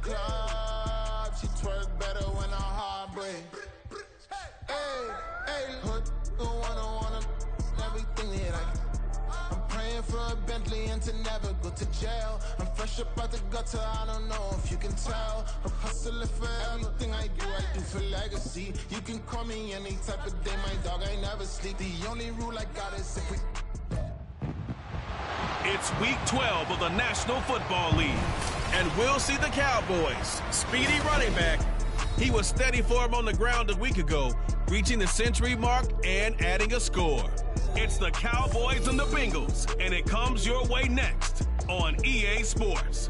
club, she twerk better when her heart break. Hey, hey, hood, wanna everything that I'm praying for a Bentley and to never go to jail. I'm fresh up out the gutter, I don't know if you can tell. I'm hustling for everything I do for legacy. You can call me any type of day, my dog, I never sleep. The only rule I got is if we... It's week 12 of the National Football League, and we'll see the Cowboys' speedy running back. He was steady for him on the ground a week ago, reaching the century mark and adding a score. It's the Cowboys and the Bengals, and it comes your way next on EA Sports.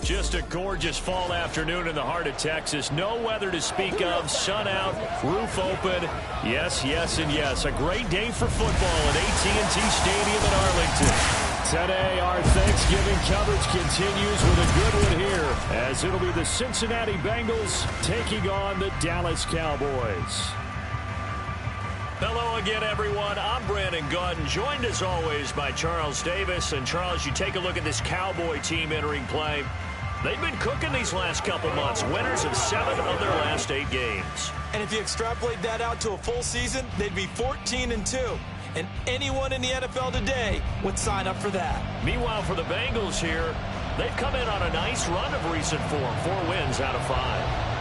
Just a gorgeous fall afternoon in the heart of Texas. No weather to speak of. Sun out, roof open. Yes, yes, and yes. A great day for football at AT&T Stadium in Arlington. Today, our Thanksgiving coverage continues with a good one here, as it'll be the Cincinnati Bengals taking on the Dallas Cowboys. Hello again, everyone. I'm Brandon Gautin, joined as always by Charles Davis. And Charles, you take a look at this Cowboy team entering play. They've been cooking these last couple months, winners of 7 of their last 8 games. And if you extrapolate that out to a full season, they'd be 14-2. And anyone in the NFL today would sign up for that. Meanwhile, for the Bengals here, they've come in on a nice run of recent form, 4 wins out of 5.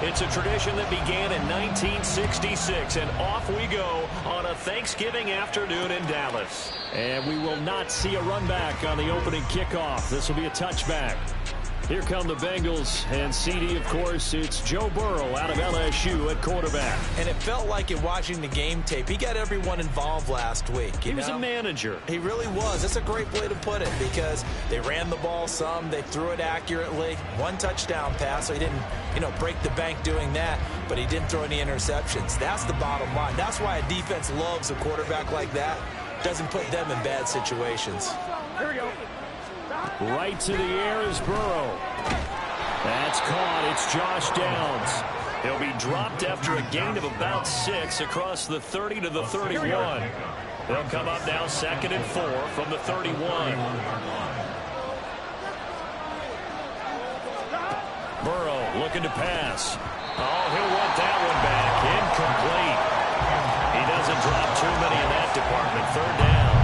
It's a tradition that began in 1966, and off we go on a Thanksgiving afternoon in Dallas. And we will not see a run back on the opening kickoff. This will be a touchback. Here come the Bengals, and CD, of course, it's Joe Burrow out of LSU at quarterback. And it felt like it watching the game tape. He got everyone involved last week. He was a manager. He really was. That's a great way to put it, because they ran the ball some, they threw it accurately. 1 touchdown pass, so he didn't, break the bank doing that, but he didn't throw any interceptions. That's the bottom line. That's why a defense loves a quarterback like that. Doesn't put them in bad situations. Here we go. Right to the air is Burrow. That's caught. It's Josh Downs. He'll be dropped after a gain of about 6 across the 30 to the 31. They'll come up now 2nd and 4 from the 31. Burrow looking to pass. Oh, he'll want that one back. Incomplete. He doesn't drop too many in that department. 3rd down.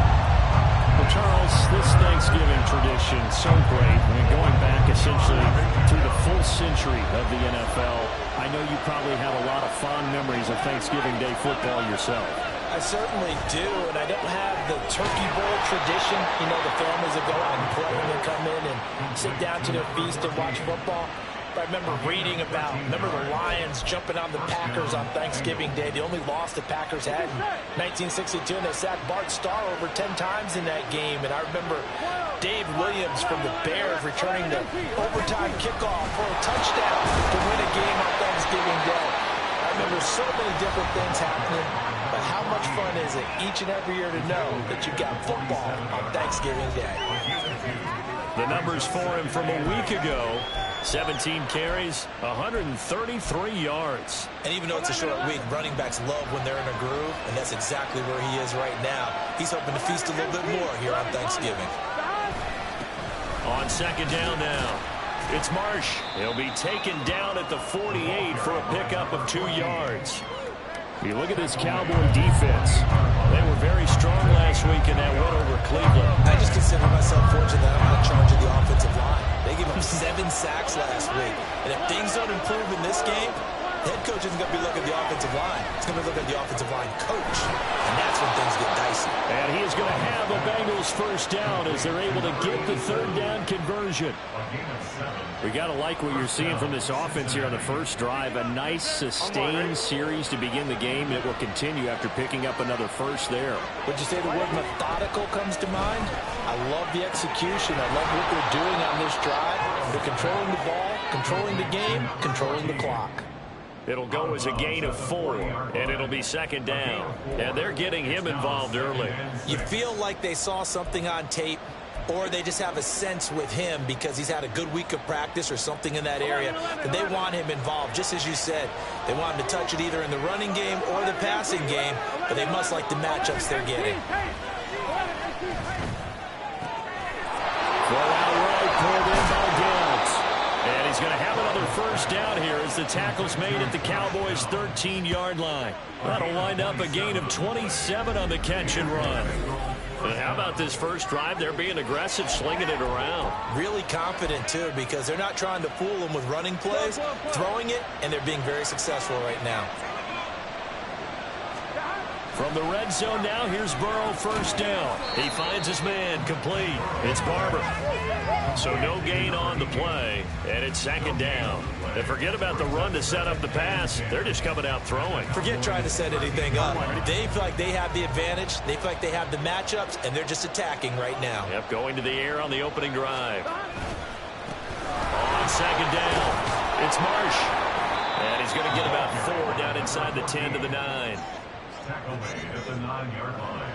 Well, Charles, this Thanksgiving tradition, so great. I mean, going back essentially through the full century of the NFL, I know you probably have a lot of fond memories of Thanksgiving Day football yourself. I certainly do, and I don't have the turkey bowl tradition. The families that go out and play and come in and sit down to their feast and watch football. I remember reading about, the Lions jumping on the Packers on Thanksgiving Day. The only loss the Packers had in 1962, and they sacked Bart Starr over 10 times in that game. And I remember Dave Williams from the Bears returning the overtime kickoff for a touchdown to win a game on Thanksgiving Day. I remember so many different things happening, but how much fun is it each and every year to know that you got football on Thanksgiving Day? The numbers for him from a week ago: 17 carries, 133 yards. And even though it's a short week, running backs love when they're in a groove, and that's exactly where he is right now. He's hoping to feast a little bit more here on Thanksgiving. On 2nd down now, it's Marsh. He'll be taken down at the 48 for a pickup of 2 yards. You look at this Cowboy defense. They were very strong last week in that win over Cleveland. I just consider myself fortunate that I'm not in charge of the offensive line. They gave up 7 sacks last week. And if things don't improve in this game, head coach isn't going to be looking at the offensive line. It's going to be looking at the offensive line coach. And that's when things get dicey. And he is going to have a Bengals 1st down as they're able to get the 3rd down conversion. We got to like what you're seeing from this offense here on the first drive. A nice sustained series to begin the game. It will continue after picking up another first there. Would you say the word methodical comes to mind? I love the execution. I love what they're doing on this drive. They're controlling the ball, controlling the game, controlling the clock. It'll go as a gain of 4, and it'll be 2nd down. And they're getting him involved early. You feel like they saw something on tape, or they just have a sense with him because he's had a good week of practice or something in that area that they want him involved. Just as you said, they want him to touch it either in the running game or the passing game, but they must like the matchups they're getting. he's going to have another first down here as the tackle's made at the Cowboys' 13-yard line. That'll wind up a gain of 27 on the catch and run. And how about this first drive? They're being aggressive, slinging it around. Really confident, too, because they're not trying to fool them with running plays, throwing it, and they're being very successful right now. From the red zone now, here's Burrow, first down. He finds his man, complete. It's Barber. So no gain on the play, and it's second down. And forget about the run to set up the pass. They're just coming out throwing. Forget trying to set anything up. They feel like they have the advantage. They feel like they have the matchups, and they're just attacking right now. Yep, going to the air on the opening drive. On second down, it's Marsh. And he's going to get about 4 down inside the 10 to the 9. Tackle made at the 9-yard line.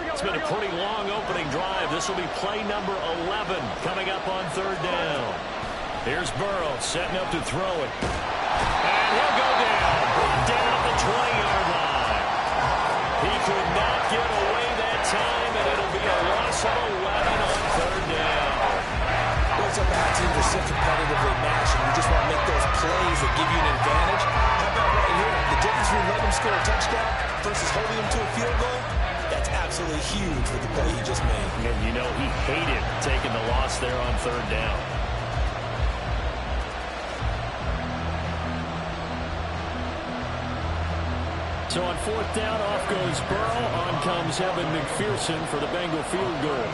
It's been a pretty long opening drive. This will be play number 11 coming up on third down. Here's Burrow setting up to throw it. And he'll go down the 20-yard line. He could not get away that time, and it'll be a loss of 11 on third down. Those other teams are so competitively matched, and you just want to make those plays that give you an advantage. How about right here? The difference between letting them score a touchdown versus holding them to a field goal, that's absolutely huge with the play he just made. And you know he hated taking the loss there on third down. So on fourth down, off goes Burrow. On comes Evan McPherson for the Bengal field goal.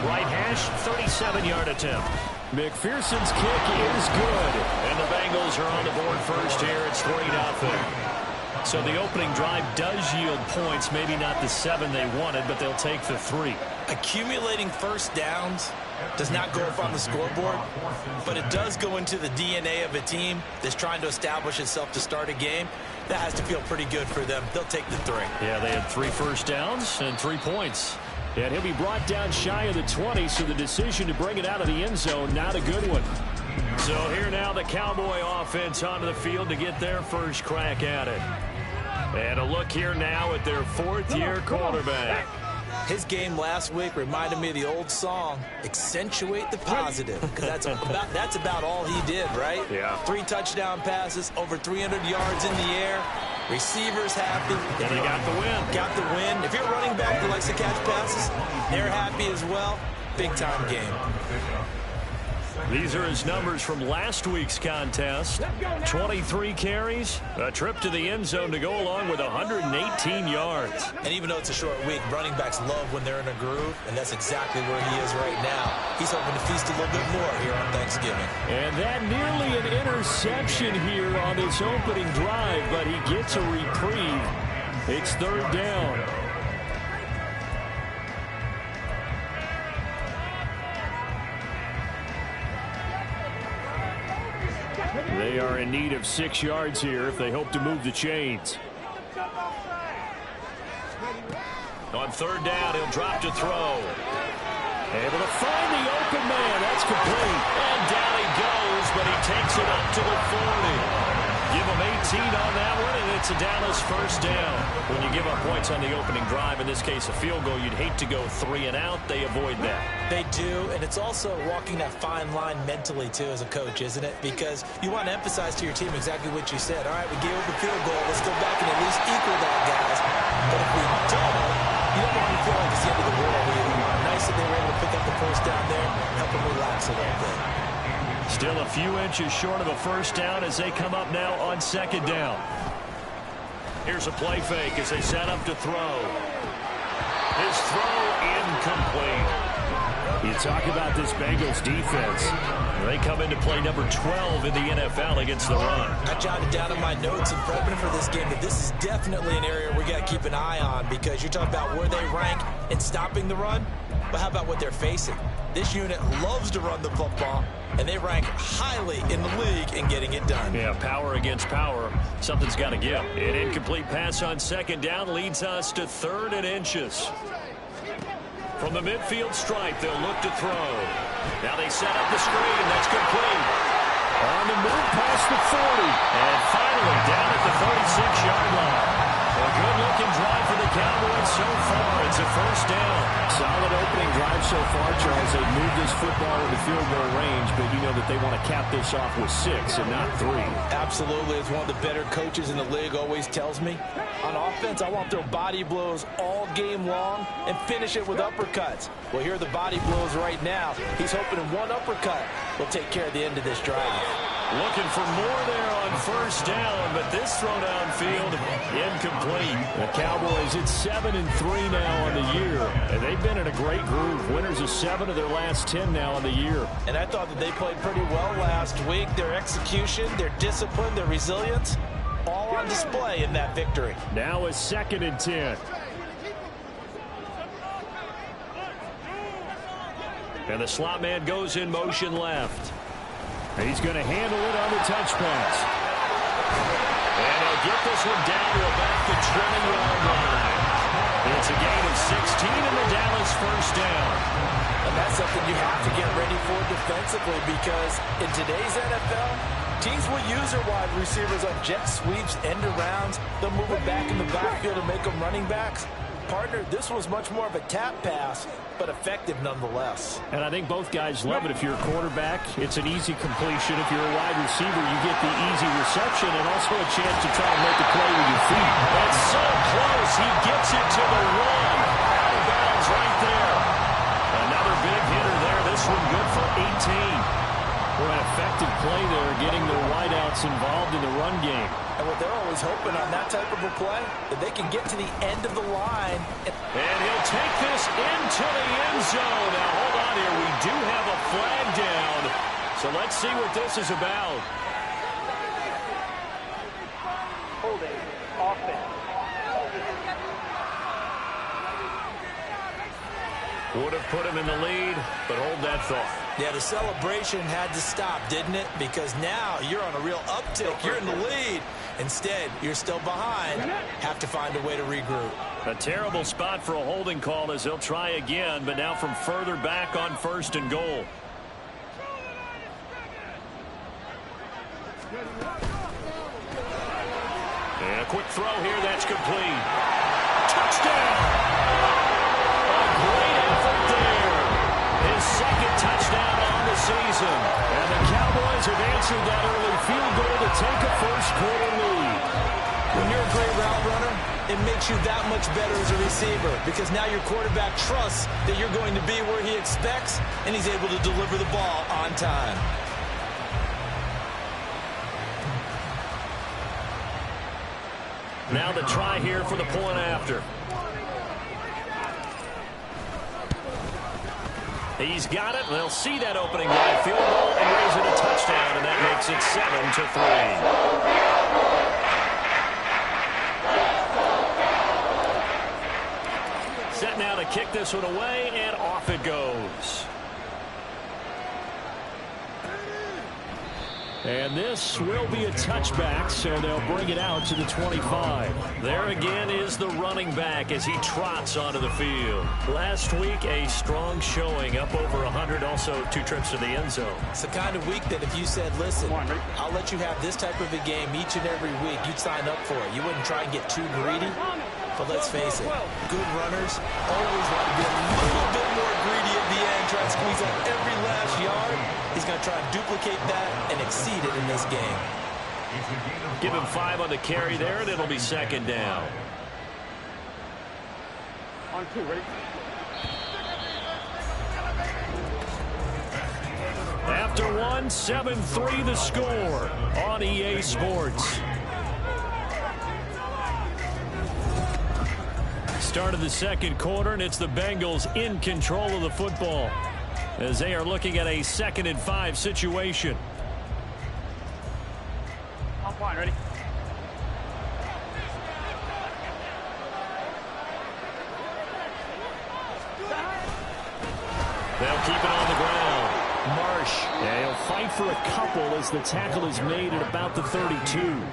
Right hash, 37-yard attempt. McPherson's kick is good. And the Bengals are on the board first here. It's 3-0. So the opening drive does yield points. Maybe not the 7 they wanted, but they'll take the 3. Accumulating first downs does not go up on the scoreboard, but it does go into the DNA of a team that's trying to establish itself to start a game. That has to feel pretty good for them. They'll take the 3. Yeah, they had 3 first downs and 3 points. And he'll be brought down shy of the 20, so the decision to bring it out of the end zone, not a good one. So here now the Cowboy offense onto the field to get their first crack at it. And a look here now at their 4th-year quarterback. His game last week reminded me of the old song, Accentuate the Positive, because that's about all he did, right? Yeah. 3 touchdown passes, over 300 yards in the air. Receivers happy. And they got the win. Got the win. If you're a running back that likes to catch passes, they're happy as well. Big-time game. These are his numbers from last week's contest. 23 carries, a trip to the end zone to go along with 118 yards. And even though it's a short week, running backs love when they're in a groove, and that's exactly where he is right now. He's hoping to feast a little bit more here on Thanksgiving. And that nearly an interception here on this opening drive, but he gets a reprieve. It's third down. They are in need of 6 yards here if they hope to move the chains. On third down, he'll drop to throw. Able to find the open man. That's complete. And down he goes, but he takes it up to the 40. Give him 18 on that one, and it's a Dallas first down. When you give up points on the opening drive, in this case a field goal, you'd hate to go 3 and out. They avoid that. They do, and it's also walking that fine line mentally, too, as a coach, isn't it? Because you want to emphasize to your team exactly what you said. All right, we gave up a field goal. Let's go back and at least equal that, guys. But if we don't, you don't want to feel like it's the end of the world either. Nice that they were able to pick up the first down there, help them relax a little bit. Still a few inches short of a first down as they come up now on second down. Here's a play fake as they set up to throw. His throw incomplete. You talk about this Bengals defense. They come into play number 12 in the NFL against the run. I jotted down in my notes in prepping for this game that this is definitely an area we got to keep an eye on, because you're talking about where they rank in stopping the run. But how about what they're facing? This unit loves to run the football, and they rank highly in the league in getting it done. Yeah, power against power. Something's got to give. An incomplete pass on second down leads us to 3rd and inches. From the midfield stripe, they'll look to throw. Now they set up the screen. That's complete. On the move past the 40. And finally down at the 36-yard line. A good-looking drive for so far. It's a first down. Solid opening drive so far, Charles. They moved this football into field goal range, but you know that they want to cap this off with 6 and not 3. Absolutely. As one of the better coaches in the league always tells me, on offense, I want to throw body blows all game long and finish it with uppercuts. Well, here are the body blows right now. He's hoping in one uppercut will take care of the end of this drive. Looking for more there on first down, but this throw downfield incomplete. The Cowboys, it's 7-3 now on the year, and they've been in a great groove. Winners of 7 of their last 10 now on the year. And I thought that they played pretty well last week. Their execution, their discipline, their resilience, all on display in that victory. Now a 2nd and 10. And the slot man goes in motion left. He's going to handle it on the touch pass. And he'll get this one down to about the 20-yard line. It's a gain of 16 and the Dallas first down. And that's something you have to get ready for defensively, because in today's NFL, teams will use their wide receivers on jet sweeps, end arounds. They'll move it back in the backfield and make them running backs. Partner, this was much more of a tap pass, but effective nonetheless. And I think both guys love it. If you're a quarterback, it's an easy completion. If you're a wide receiver, you get the easy reception and also a chance to try to make a play with your feet. That's so close. He gets it to the 1. Out of bounds right there. Another big hitter there. This one good for 18. Boy, an effective play there, getting the wideouts involved in the run game. And what they're always hoping on that type of a play, that they can get to the end of the line. And he'll take this into the end zone. Now, hold on here. We do have a flag down. So let's see what this is about. Holding offense. Would have put him in the lead, but hold that thought. Yeah, the celebration had to stop, didn't it? Because now you're on a real uptick. You're in the lead. Instead, you're still behind. Have to find a way to regroup. A terrible spot for a holding call as they'll try again, but now from further back on 1st and goal. And a quick throw here, that's complete. Touchdown! Great effort there. His 2nd touchdown on the season. And the Cowboys have answered that early field goal to take a first-quarter lead. When you're a great route runner, it makes you that much better as a receiver, because now your quarterback trusts that you're going to be where he expects, and he's able to deliver the ball on time. Now the try here for the point after. He's got it. They'll see that opening drive field goal and raise it a touchdown, and that makes it 7-3. Set now to kick this one away, and off it goes. And this will be a touchback, so they'll bring it out to the 25. There again is the running back as he trots onto the field. Last week, a strong showing, up over 100, also 2 trips to the end zone. It's the kind of week that if you said, listen, I'll let you have this type of a game each and every week, you'd sign up for it. You wouldn't try and get too greedy. But let's face it, good runners always want to be a little bit more greedy at the end, try and squeeze out every last yard. He's going to try and duplicate that and exceed it in this game. Give him 5 on the carry there, and it'll be 2nd down. On 2, ready? After 1, 7-3 the score on EA Sports. Start of the 2nd quarter, and it's the Bengals in control of the football as they are looking at a 2nd and 5 situation. On point, ready? They'll keep it on the ground. Marsh, yeah, he'll fight for a couple as the tackle is made at about the 32.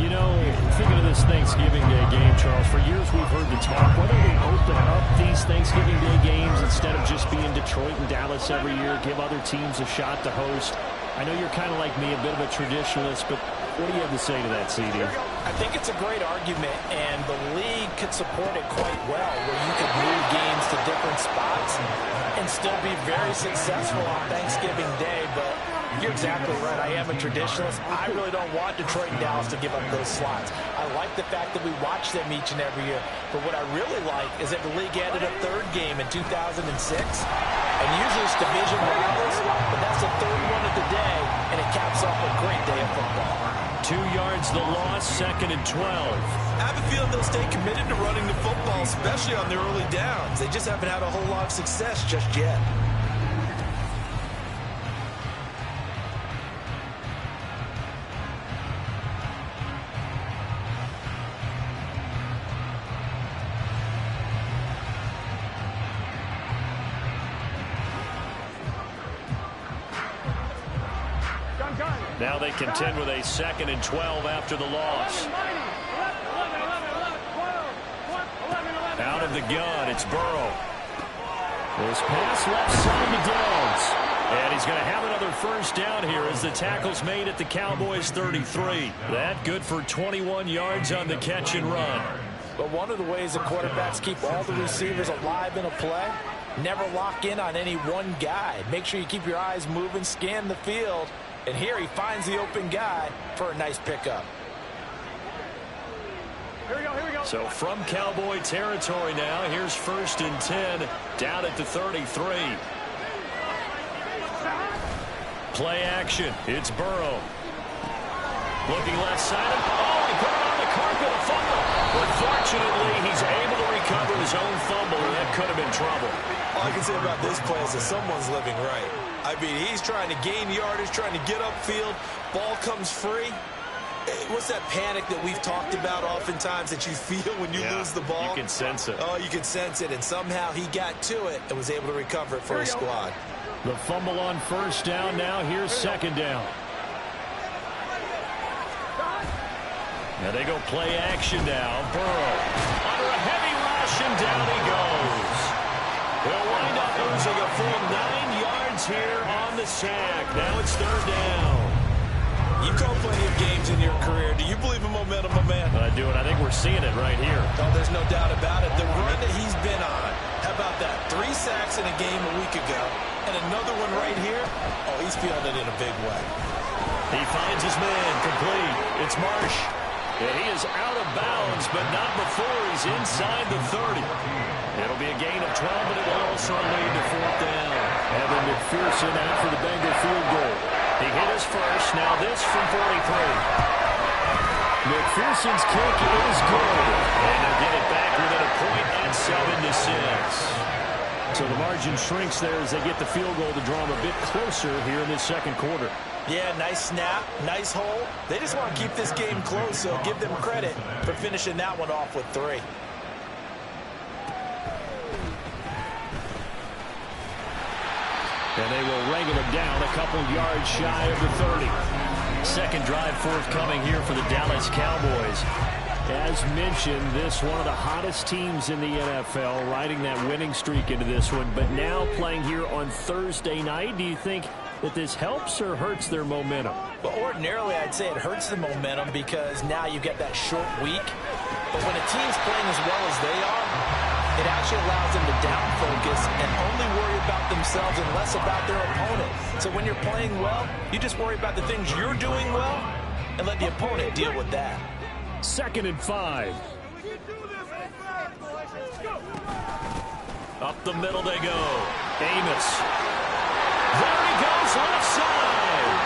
You know, thinking of this Thanksgiving Day game, Charles, for years we've heard the talk, whether we open up these Thanksgiving Day games instead of just being Detroit and Dallas every year, give other teams a shot to host. I know you're kind of like me, a bit of a traditionalist, but What do you have to say to that, CD? I think it's a great argument, and the league could support it quite well, where you could move games to different spots and still be very successful on Thanksgiving Day. But you're exactly right. I am a traditionalist. I really don't want Detroit and Dallas to give up those slots. I like the fact that we watch them each and every year. But what I really like is that the league added a third game in 2006. And usually it's division rivals, but that's the third one of the day, and it caps off a great day of football. 2 yards the loss, 2nd and 12. I have a feeling they'll stay committed to running the football, especially on their early downs. They just haven't had a whole lot of success just yet. Now they contend with a 2nd and 12 after the loss. Out of the gun, it's Burrow. This pass left side to Downs. And he's going to have another first down here as the tackle's made at the Cowboys' 33. That good for 21 yards on the catch and run. But one of the ways the quarterbacks keep all the receivers alive in a play, never lock in on any one guy. Make sure you keep your eyes moving, scan the field. And here he finds the open guy for a nice pickup. Here we go. So from Cowboy territory now, here's 1st and 10 down at the 33. Play action. It's Burrow. Looking left side. Oh, he put it on the carpet, a fumble. But fortunately, he's able to recover his own fumble, and that could have been trouble. All I can say about this play is that someone's living right. I mean, he's trying to gain yardage, trying to get upfield. Ball comes free. What's that panic that we've talked about oftentimes that you feel when you lose the ball? You can sense it. Oh, you can sense it, and somehow he got to it and was able to recover it for his squad. The fumble on 1st down now. Here's 2nd down. Now they go play action now. Burrow under a heavy rush, and down he goes. They'll wind up losing a full 9 yards here on the sack. Now it's 3rd down. You've called plenty of games in your career. Do you believe in momentum, my man? I do, and I think we're seeing it right here. Oh, there's no doubt about it. The run that he's been on, how about that? 3 sacks in a game a week ago, and another one right here. Oh, he's feeling it in a big way. He finds his man, complete. It's Marsh. And he is out of bounds, but not before he's inside the 30. It'll be a gain of 12, but it will also lead to 4th down. Evan McPherson out for the Bengal field goal. He hit his first, now this from 43. McPherson's kick is good. And they'll get it back within a point at 7-6. So the margin shrinks there as they get the field goal to draw them a bit closer here in this 2nd quarter. Yeah, nice snap, nice hole. They just want to keep this game close, so give them credit for finishing that one off with 3. And they will wrangle him down a couple yards shy of the 30. 2nd drive forthcoming here for the Dallas Cowboys. As mentioned, this one of the hottest teams in the NFL, riding that winning streak into this one, but now playing here on Thursday night. Do you think that this helps or hurts their momentum? Well, ordinarily, I'd say it hurts the momentum because now you get that short week. But when a team's playing as well as they are, it actually allows them to down focus and only worry about themselves and less about their opponent. So when you're playing well, you just worry about the things you're doing well and let the opponent deal with that. 2nd and 5. Up the middle they go. Amos. There he goes, left side.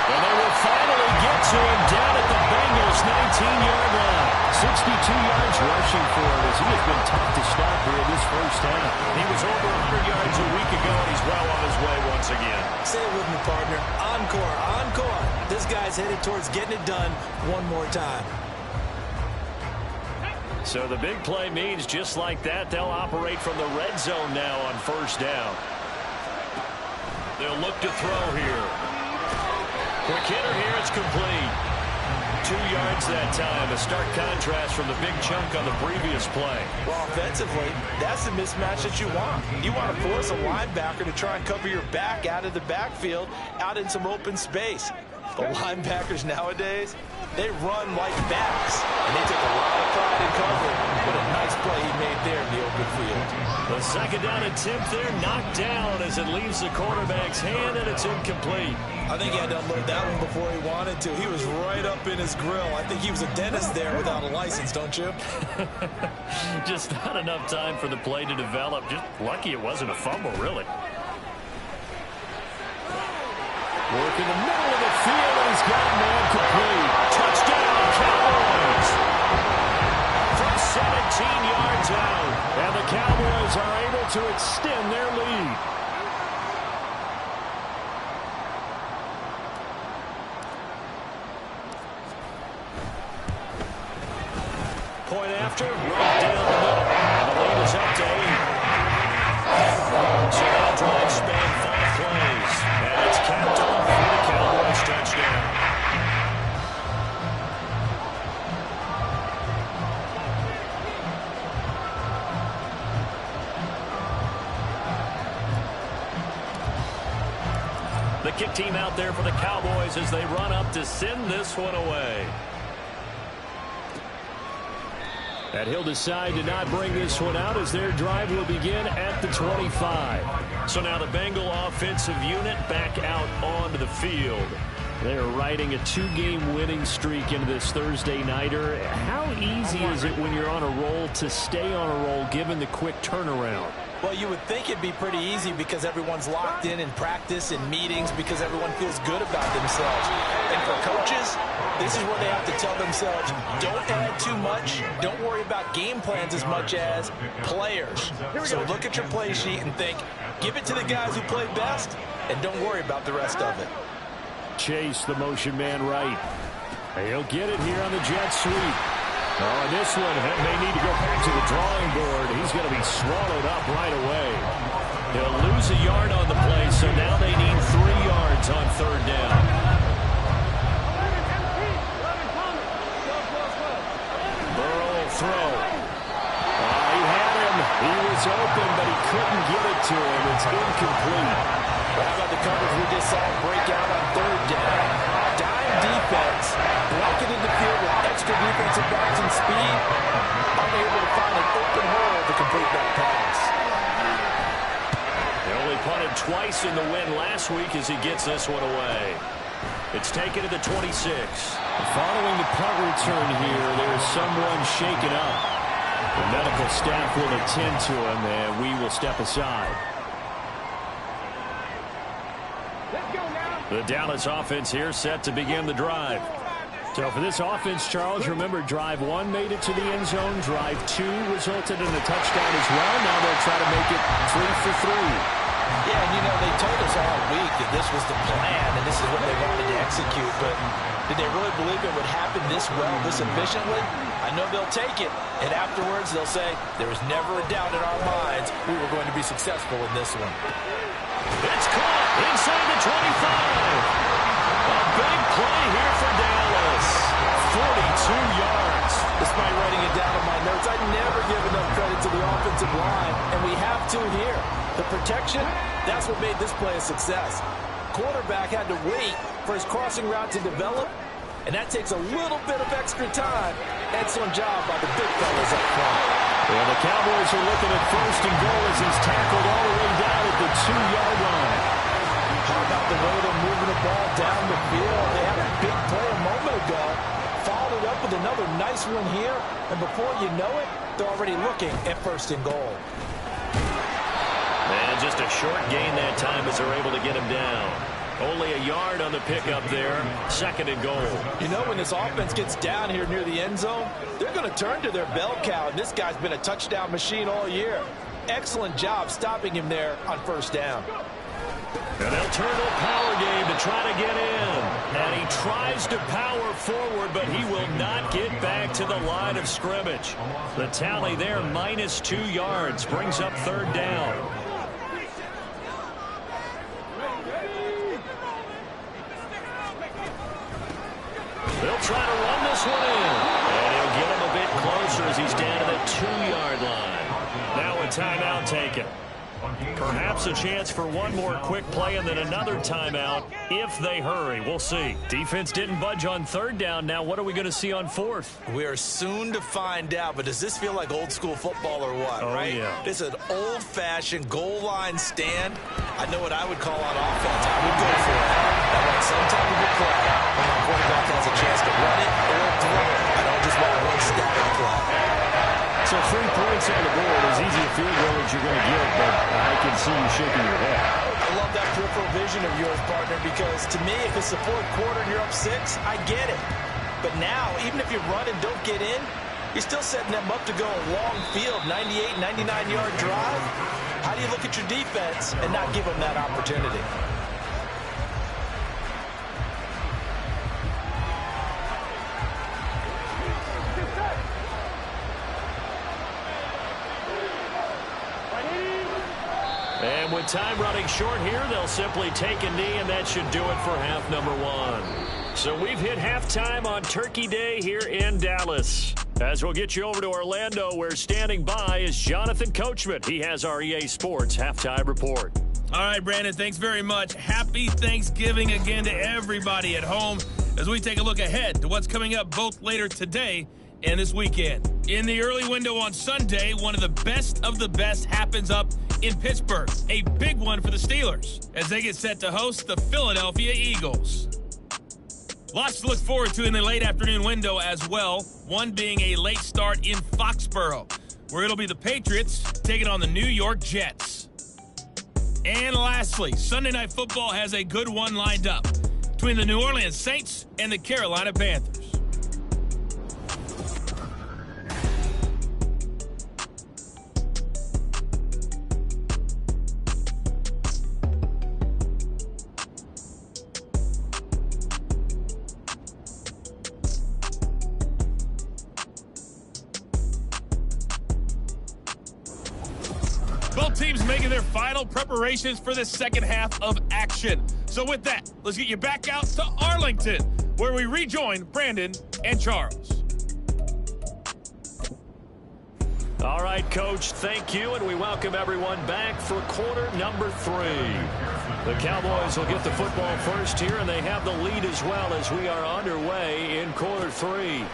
And they will finally get to him down at the Bengals' 19-yard line. 62 yards rushing for him as he has been tough to stop here in this 1st half. He was over 100 yards a week ago, and he's well on his way once again. Say it with me, partner. Encore, encore. This guy's headed towards getting it done one more time. So the big play means just like that, they'll operate from the red zone now on 1st down. They'll look to throw here. Quick hitter here, it's complete. 2 yards that time, a stark contrast from the big chunk on the previous play. Well, offensively, that's the mismatch that you want. You want to force a linebacker to try and cover your back out of the backfield, out in some open space. The linebackers nowadays, they run like backs, and they take a lot of pride in cover. What a nice play he made there in the open field. The second down attempt there knocked down as it leaves the quarterback's hand, and it's incomplete. I think he had to unload that one before he wanted to. He was right up in his grill. I think he was a dentist there without a license, don't you? Just not enough time for the play to develop. Just lucky it wasn't a fumble, really. Work in the middle of the field, and he's got a man complete. Touchdown, Cowboys! From 17 yards out, and the Cowboys are able to extend their lead. Point after, right down the middle. And the lead is up to 8. So that drive span 5 plays. And it's capped off for the Cowboys touchdown. The kick team out there for the Cowboys as they run up to send this one away. And he'll decide to not bring this one out as their drive will begin at the 25. So now the Bengal offensive unit back out onto the field. They're riding a 2-game winning streak into this Thursday nighter. How easy is it when you're on a roll to stay on a roll given the quick turnaround? Well, you would think it'd be pretty easy because everyone's locked in practice and meetings because everyone feels good about themselves. And for coaches, this is where they have to tell themselves, don't add too much. Don't worry about game plans as much as players. So look at your play sheet and think, give it to the guys who play best, and don't worry about the rest of it. Chase, the motion man right. He'll get it here on the jet sweep. Oh, and this one may need to go back to the drawing board. He's going to be swallowed up right away. He'll lose a yard on the play, so now they need 3 yards on third down. Burrow will throw. He had him. He was open, but he couldn't get it to him. It's incomplete. How about the coverage we just saw break out on third down? Dime defense, blanketed the field with extra defensive backs and speed, unable to find an open hole to complete that pass. They only punted twice in the win last week as he gets this one away. It's taken to the 26. Following the punt return here, there is someone shaken up. The medical staff will attend to him, and we will step aside. The Dallas offense here set to begin the drive. So for this offense, Charles, remember drive 1 made it to the end zone. Drive 2 resulted in a touchdown as well. Now they'll try to make it 3 for 3. Yeah, and you know, they told us all week that this was the plan and this is what they wanted to execute. But did they really believe it would happen this well, this efficiently? I know they'll take it. And afterwards, they'll say, there was never a doubt in our minds we were going to be successful in this one. It's caught inside the 25. A big play here for Dallas. 42 yards. Despite writing it down in my notes, I never give enough credit to the offensive line, and we have to here. The protection, that's what made this play a success. Quarterback had to wait for his crossing route to develop, and that takes a little bit of extra time. Excellent job by the big fellas up front. Well, the Cowboys are looking at first and goal as he's tackled all the way down at the 2-yard line. How about the way they're moving the ball down the field? They had a big play a moment ago. Followed up with another nice one here. And before you know it, they're already looking at first and goal. And just a short gain that time as they're able to get him down. Only a yard on the pickup there. Second and goal. You know, when this offense gets down here near the end zone, they're going to turn to their bell cow. And this guy's been a touchdown machine all year. Excellent job stopping him there on first down. And they'll turn to a power game to try to get in. And he tries to power forward, but he will not get back to the line of scrimmage. The tally there, minus 2 yards, brings up third down. They'll try to run this one in. And he'll get him a bit closer as he's down to the 2-yard line. Now a timeout taken. Perhaps a chance for one more quick play and then another timeout if they hurry. We'll see. Defense didn't budge on third down. Now what are we going to see on fourth? We are soon to find out, but does this feel like old school football or what, right? Yeah. This is an old-fashioned goal line stand. I know what I would call on offense. I would go for it. I want some type of a play when my quarterback has a chance to run it or throw it. I don't just want one static play. So 3 points on the board, as easy a field goal as you're going to get, but I can see you shaking your head. I love that peripheral vision of yours, partner, because to me, if it's the fourth quarter and you're up 6, I get it. But now, even if you run and don't get in, you're still setting them up to go a long field, 98, 99-yard drive. How do you look at your defense and not give them that opportunity? And with time running short here, they'll simply take a knee, and that should do it for half number 1. So we've hit halftime on Turkey Day here in Dallas. As we'll get you over to Orlando, where standing by is Jonathan Coachman. He has our EA Sports halftime report. All right, Brandon, thanks very much. Happy Thanksgiving again to everybody at home as we take a look ahead to what's coming up both later today and this weekend. In the early window on Sunday, one of the best happens up in Pittsburgh. A big one for the Steelers as they get set to host the Philadelphia Eagles. Lots to look forward to in the late afternoon window as well, one being a late start in Foxborough, where it'll be the Patriots taking on the New York Jets. And lastly, Sunday Night Football has a good one lined up between the New Orleans Saints and the Carolina Panthers. Both teams making their final preparations for the second half of action. So with that, let's get you back out to Arlington, where we rejoin Brandon and Charles. All right, Coach, thank you, and we welcome everyone back for quarter number 3. The Cowboys will get the football first here, and they have the lead as well as we are underway in quarter 3.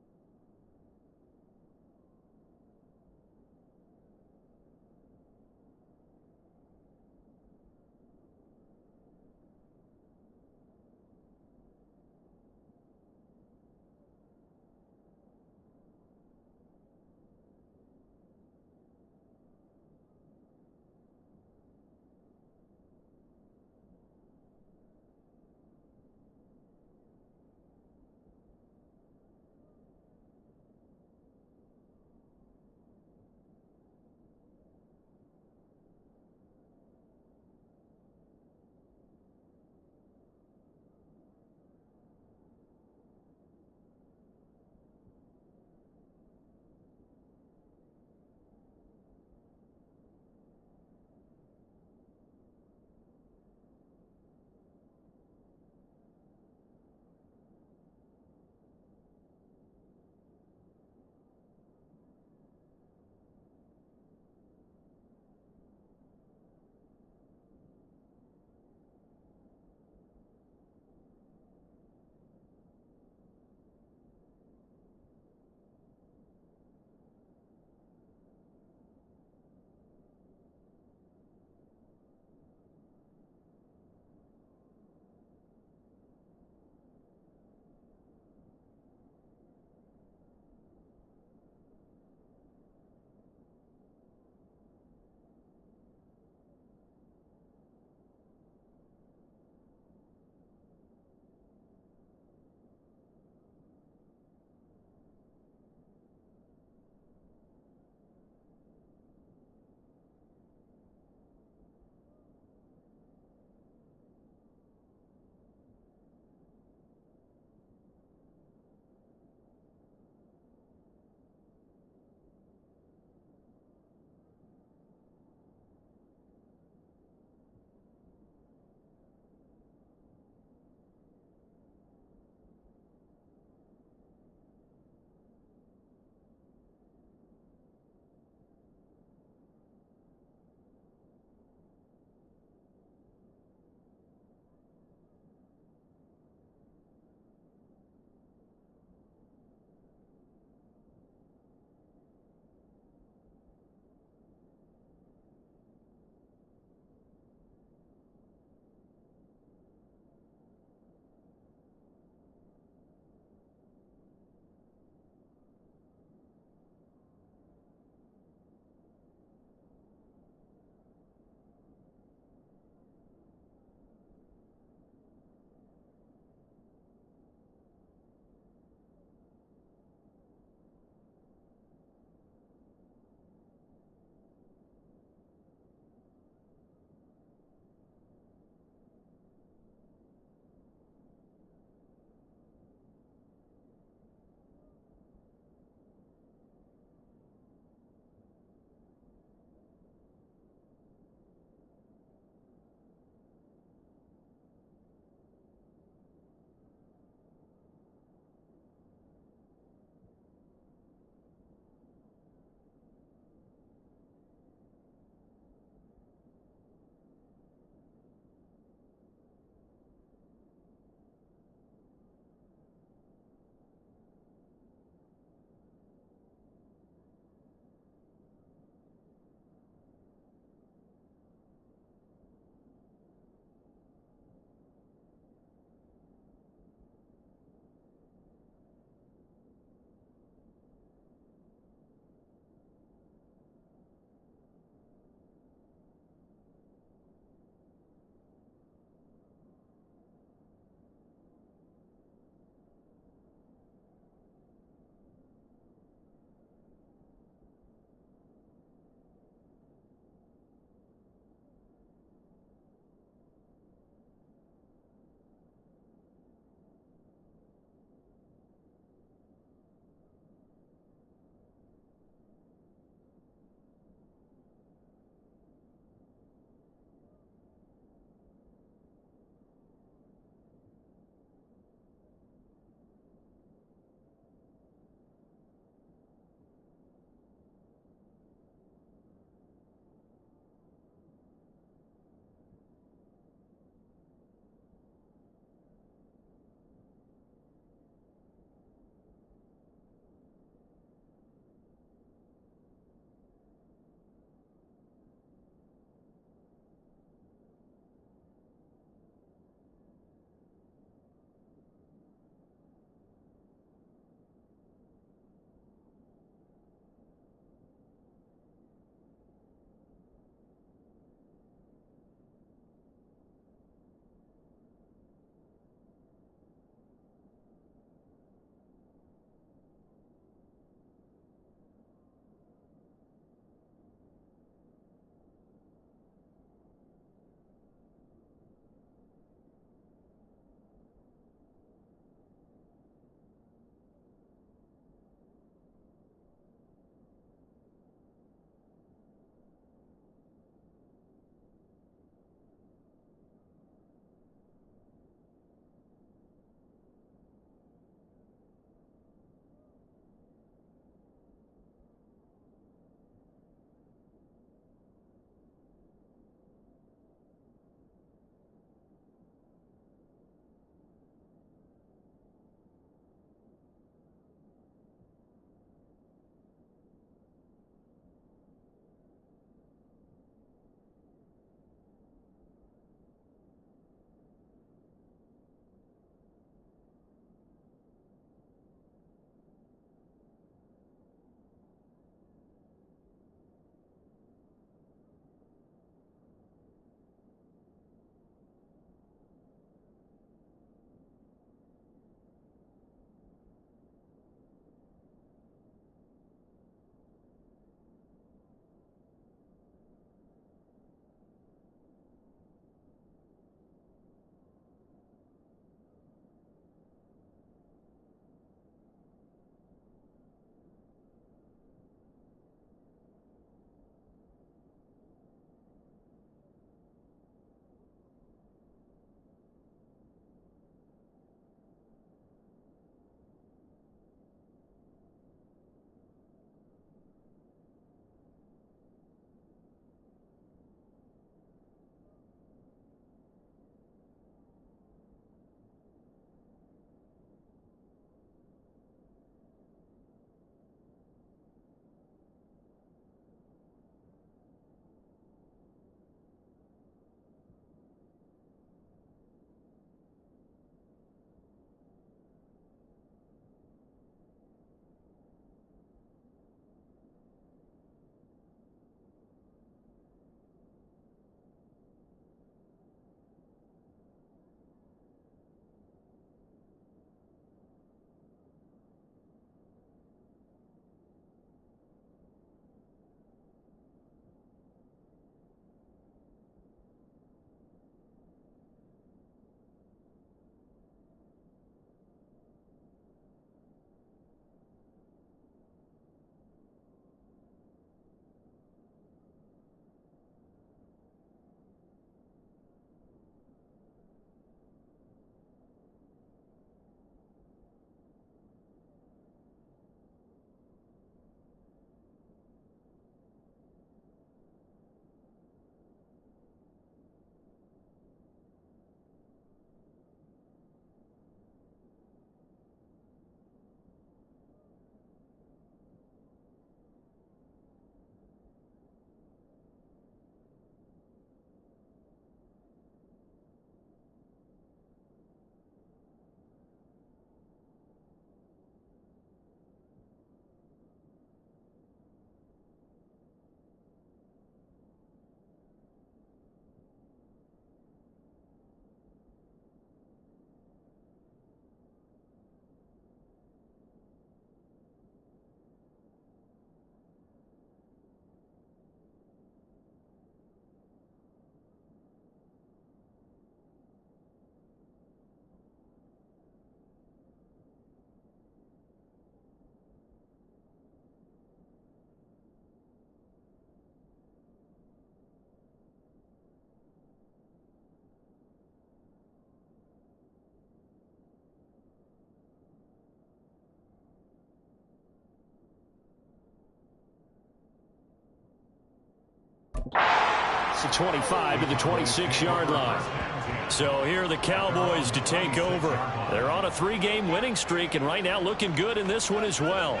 across the 25 to the 26-yard line. So here are the Cowboys to take over. They're on a 3-game winning streak, and right now looking good in this one as well.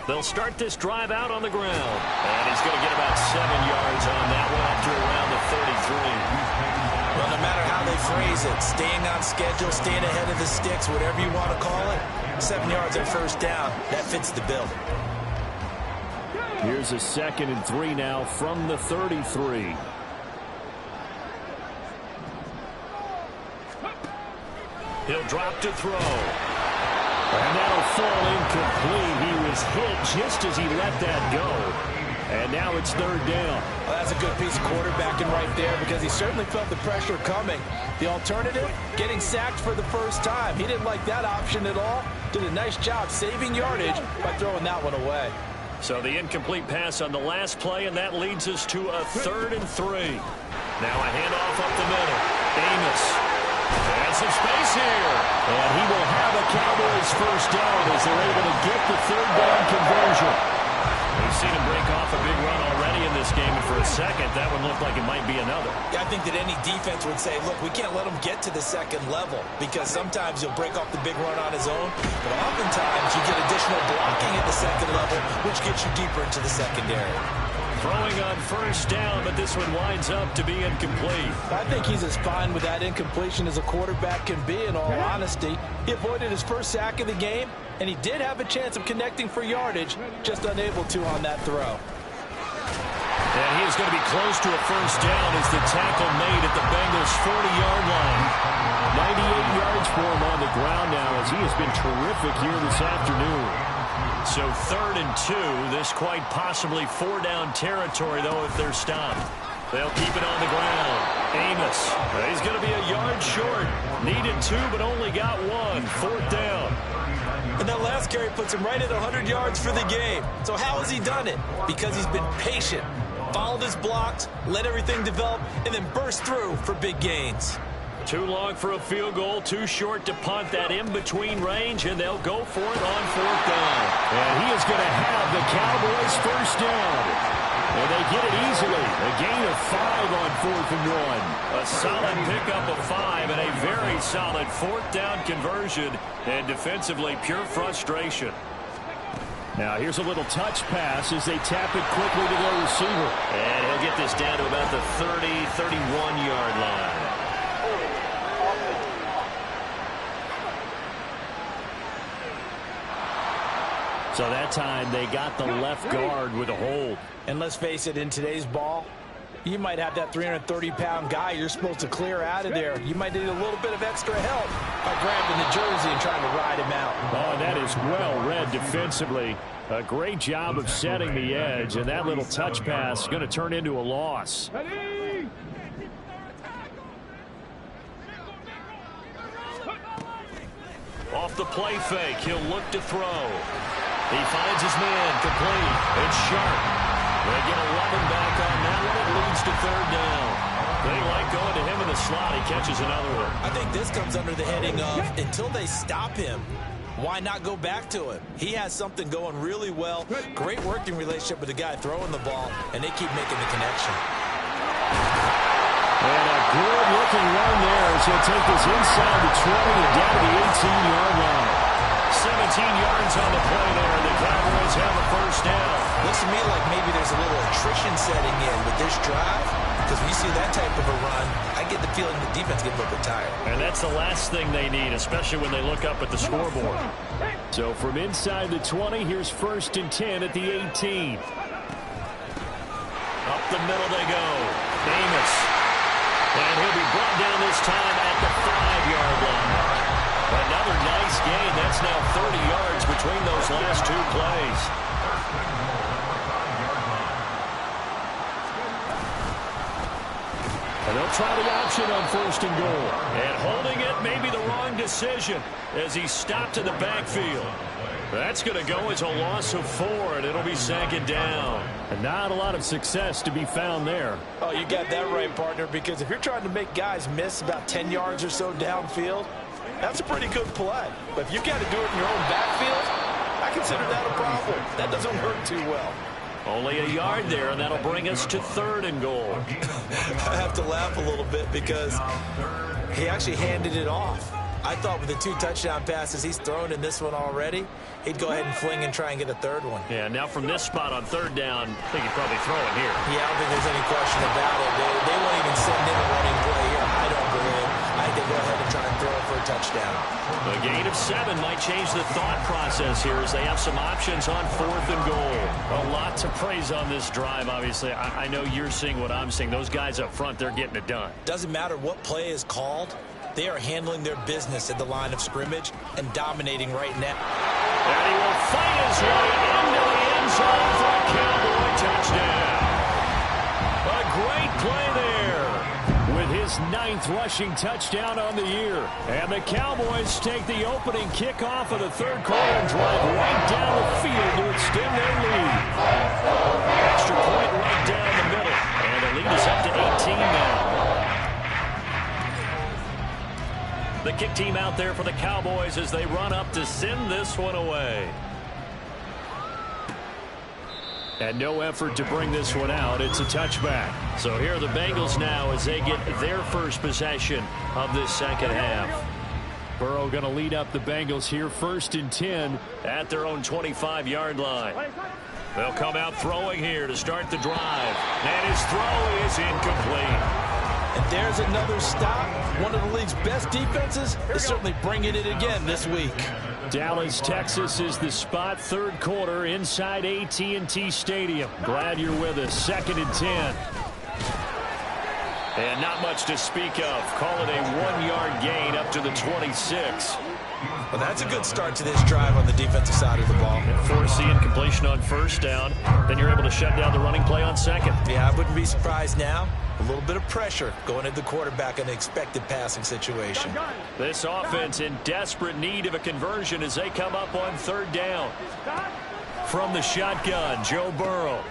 They'll start this drive out on the ground. And he's going to get about 7 yards on that one after around the 33. Well, no matter how they phrase it, staying on schedule, staying ahead of the sticks, whatever you want to call it, 7 yards on first down, that fits the bill. Here's a 2nd and 3 now from the 33. He'll drop to throw. And that'll fall incomplete. He was hit just as he let that go. And now it's 3rd down. Well, that's a good piece of quarterbacking right there because he certainly felt the pressure coming. The alternative, getting sacked for the first time. He didn't like that option at all. Did a nice job saving yardage by throwing that one away. So the incomplete pass on the last play, and that leads us to a 3rd and 3. Now a handoff up the middle. Amos. And some space here. And he will have a Cowboys first down as they're able to get the 3rd down conversion. We've seen him break off a big run already in this game, and for a second, that one looked like it might be another. Yeah, I think that any defense would say, look, we can't let him get to the 2nd level because sometimes he'll break off the big run on his own, but oftentimes you get additional blocking at the 2nd level, which gets you deeper into the secondary. Throwing on first down, but this one winds up to be incomplete. I think he's as fine with that incompletion as a quarterback can be, in all honesty. He avoided his first sack of the game, and he did have a chance of connecting for yardage, just unable to on that throw. And he is going to be close to a first down as the tackle made at the Bengals' 40-yard line. 98 yards for him on the ground now as he has been terrific here this afternoon. So 3rd and 2. This quite possibly 4-down territory, though, if they're stopped. They'll keep it on the ground. Amos. He's going to be a yard short. Needed 2, but only got 1. 4th down. And that last carry puts him right at 100 yards for the game. So how has he done it? Because he's been patient, followed his blocks, let everything develop, and then burst through for big gains. Too long for a field goal, too short to punt. That in-between range, and they'll go for it on 4th down. And he is going to have the Cowboys first down. And they get it easily. A gain of 5 on 4th and 1. A solid pickup of 5 and a very solid 4th down conversion. And defensively, pure frustration. Now here's a little touch pass as they tap it quickly to their receiver. And he'll get this down to about the 30, 31-yard line. So that time they got the left guard with a hold. And let's face it, in today's ball, you might have that 330-pound guy you're supposed to clear out of there. You might need a little bit of extra help by grabbing the jersey and trying to ride him out. Oh, that is well read defensively. A great job of setting the edge, and that little touch pass is going to turn into a loss. Off the play fake, he'll look to throw. He finds his man, complete. It's Sharp. They get 11 back on that one. It leads to 3rd down. They like going to him in the slot. He catches another one. I think this comes under the heading of, until they stop him, why not go back to him? He has something going really well. Great working relationship with the guy throwing the ball, and they keep making the connection. And a good-looking run there as he'll take this inside the 20 and down to the 18-yard line. 17 yards on the play there. The Cowboys have a first down. Looks to me like maybe there's a little attrition setting in with this drive, because when you see that type of a run, I get the feeling the defense gets a little bit tired. And that's the last thing they need, especially when they look up at the scoreboard. So from inside the 20, here's 1st and 10 at the 18. Up the middle they go. Amos. And he'll be brought down this time at the 5-yard line. Another nice gain. That's now 30 yards between those last 2 plays. And they'll try the option on 1st and goal. And holding it may be the wrong decision as he stopped in the backfield. That's going to go as a loss of 4, and it'll be 2nd down. And not a lot of success to be found there. Oh, you got that right, partner, because if you're trying to make guys miss about 10 yards or so downfield, that's a pretty good play. But if you got to do it in your own backfield, I consider that a problem. That doesn't work too well. Only a yard there, and that'll bring us to 3rd and goal. I have to laugh a little bit because he actually handed it off. I thought with the 2 touchdown passes he's thrown in this one already, he'd go ahead and fling and try and get a 3rd one. Yeah, now from this spot on 3rd down, I think he'd probably throw it here. Yeah, I don't think there's any question about it. They won't even send in a running play here, I don't believe. I think they go ahead and try and throw it for a touchdown. A gain of 7 might change the thought process here as they have some options on 4th and goal. A lot to praise on this drive, obviously. I know you're seeing what I'm seeing. Those guys up front, they're getting it done. Doesn't matter what play is called. They are handling their business at the line of scrimmage and dominating right now. And he will fight his way into the end zone for a Cowboy touchdown. A great play there. With his 9th rushing touchdown on the year. And the Cowboys take the opening kickoff of the 3rd quarter and drive right down the field to extend their lead. Extra point right down the middle. And the lead is up to 18 now. The kick team out there for the Cowboys as they run up to send this one away. And no effort to bring this one out. It's a touchback. So here are the Bengals now as they get their first possession of this 2nd half. Burrow going to lead up the Bengals here, 1st and 10 at their own 25-yard line. They'll come out throwing here to start the drive. And his throw is incomplete. And there's another stop. One of the league's best defenses is certainly bringing it again this week. Dallas, Texas is the spot, 3rd quarter inside AT&T Stadium. Glad you're with us. 2nd and 10. And not much to speak of. Call it a 1-yard gain up to the 26. Well, that's a good start to this drive on the defensive side of the ball. Forcing completion on 1st down. Then you're able to shut down the running play on 2nd. Yeah, I wouldn't be surprised now. A little bit of pressure going at the quarterback in the expected passing situation. This offense in desperate need of a conversion as they come up on 3rd down. From the shotgun, Joe Burrow.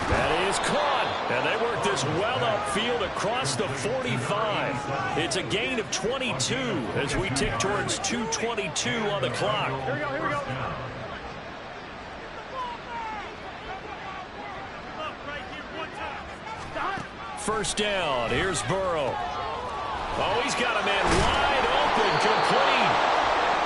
That is caught. And they work this well upfield across the 45. It's a gain of 22 as we tick towards 2:22 on the clock. Here we go. 1st down. Here's Burrow. Oh, he's got a man wide open, complete.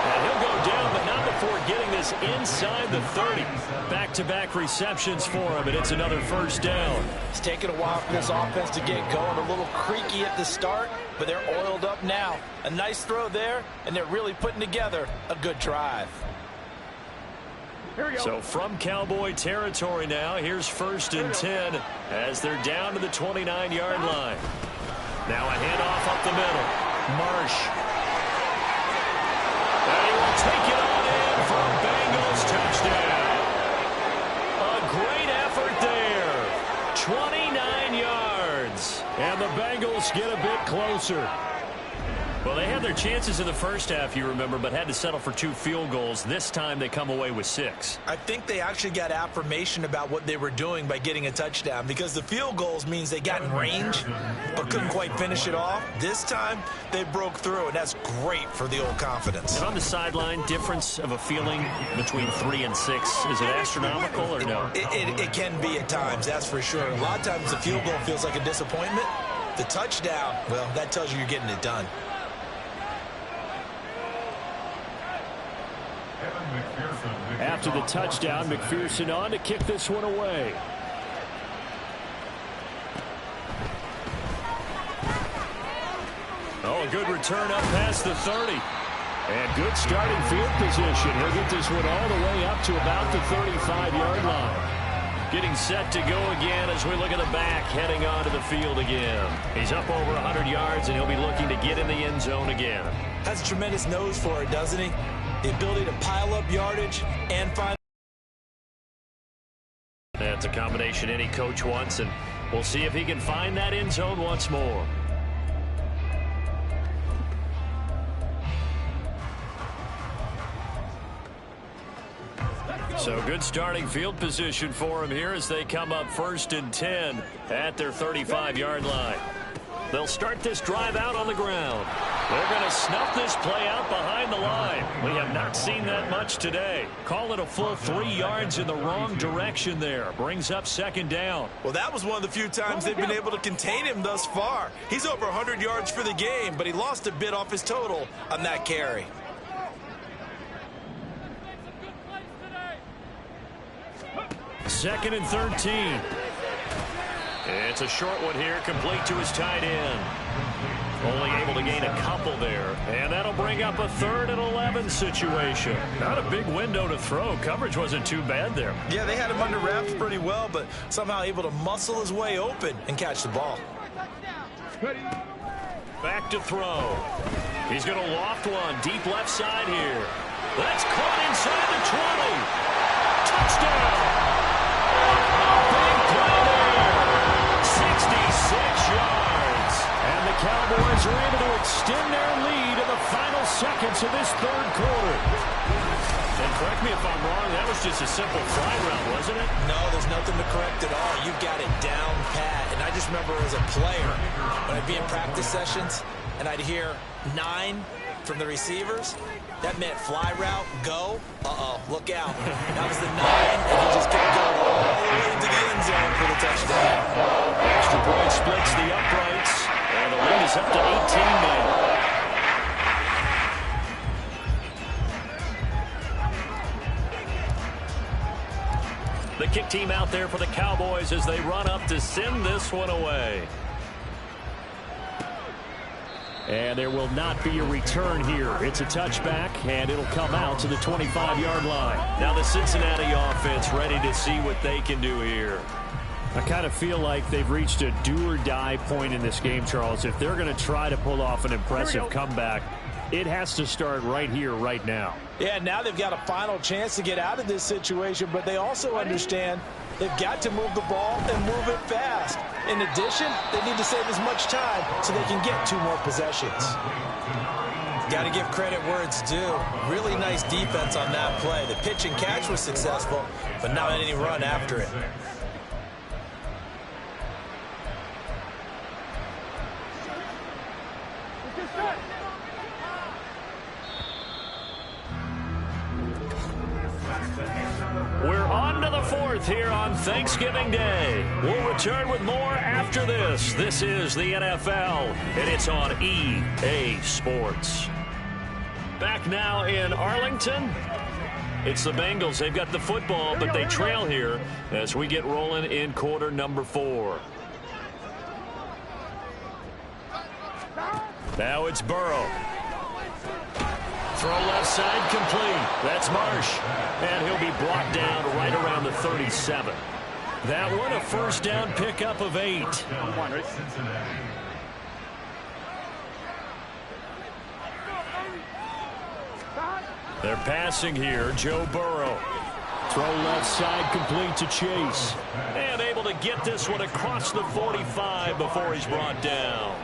And he'll go down, but not before getting this inside the 30. Back-to-back receptions for him, and it's another 1st down. It's taken a while for this offense to get going. A little creaky at the start, but they're oiled up now. A nice throw there, and they're really putting together a good drive. So from Cowboy territory now, here's 1st and 10 as they're down to the 29-yard line. Now a handoff up the middle. Marsh. And he will take it on in for a Bengals touchdown. A great effort there. 29 yards. And the Bengals get a bit closer. Well, they had their chances in the 1st half, you remember, but had to settle for 2 field goals. This time they come away with 6. I think they actually got affirmation about what they were doing by getting a touchdown, because the field goals means they got in range but couldn't quite finish it off. This time they broke through, and that's great for the old confidence. And on the sideline, difference of a feeling between 3 and 6, is it astronomical or no? It can be at times, that's for sure. A lot of times the field goal feels like a disappointment. The touchdown, well, that tells you you're getting it done. After the touchdown, McPherson on to kick this one away. Oh, a good return up past the 30. And good starting field position. He'll get this one all the way up to about the 35-yard line. Getting set to go again as we look at the back, heading onto the field again. He's up over 100 yards, and he'll be looking to get in the end zone again. Has a tremendous nose for it, doesn't he? The ability to pile up yardage and find. That's a combination any coach wants, and we'll see if he can find that end zone once more. So good starting field position for him here as they come up 1st and 10 at their 35-yard line. They'll start this drive out on the ground. They're going to snuff this play out behind the line. We have not seen that much today. Call it a full 3 yards in the wrong direction there. Brings up 2nd down. Well, that was one of the few times they've been able to contain him thus far. He's over 100 yards for the game, but he lost a bit off his total on that carry. Second and 13. It's a short one here, complete to his tight end. Only able to gain a couple there. And that'll bring up a 3rd and 11 situation. Not a big window to throw. Coverage wasn't too bad there. Yeah, they had him under wraps pretty well, but somehow able to muscle his way open and catch the ball. Back to throw. He's going to loft one deep left side here. That's caught inside the 20. Touchdown. Big play there. 66 yards. And the Cowboys are able to extend their lead in the final seconds of this 3rd quarter. And correct me if I'm wrong, that was just a simple fly route, wasn't it? No, there's nothing to correct at all. You've got it down pat. And I just remember as a player, when I'd be in practice sessions, and I'd hear 9 from the receivers, that meant fly route, go, look out. That was the 9, and he just kept going all the way into the end zone for the touchdown. Extra point splits the uprights, and the lead is up to 18 now. The kick team out there for the Cowboys as they run up to send this one away. And there will not be a return here. It's a touchback, and it'll come out to the 25-yard line. Now the Cincinnati offense ready to see what they can do here. I kind of feel like they've reached a do-or-die point in this game, Charles. If they're going to try to pull off an impressive comeback, it has to start right here, right now. Yeah, now they've got a final chance to get out of this situation, but they also understand they've got to move the ball and move it fast. In addition, they need to save as much time so they can get 2 more possessions. Got to give credit where it's due. Really nice defense on that play. The pitch and catch was successful, but not any run after it. We're on to the 4th here on Thanksgiving Day. We'll return with more after this. This is the NFL, and it's on EA Sports. Back now in Arlington. It's the Bengals. They've got the football, but they trail here as we get rolling in quarter number 4. Now it's Burrow. Throw left side complete. That's Marsh. And he'll be brought down right around the 37. That one a 1st down pickup of 8. They're passing here. Joe Burrow. Throw left side complete to Chase. And able to get this one across the 45 before he's brought down.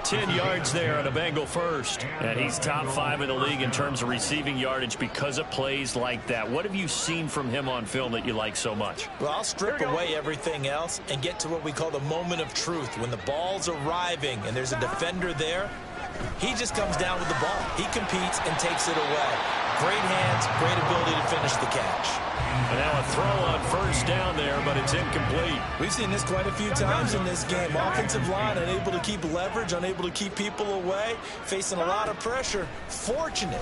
10 yards there on a Bengal 1st. And he's top 5 in the league in terms of receiving yardage because of plays like that. What have you seen from him on film that you like so much? Well, I'll strip away everything else and get to what we call the moment of truth. When the ball's arriving and there's a defender there, he just comes down with the ball. He competes and takes it away. Great hands, great ability to finish the catch. And now a throw on 1st down there, but it's incomplete. We've seen this quite a few times in this game. Offensive line unable to keep leverage, unable to keep people away, facing a lot of pressure. Fortunate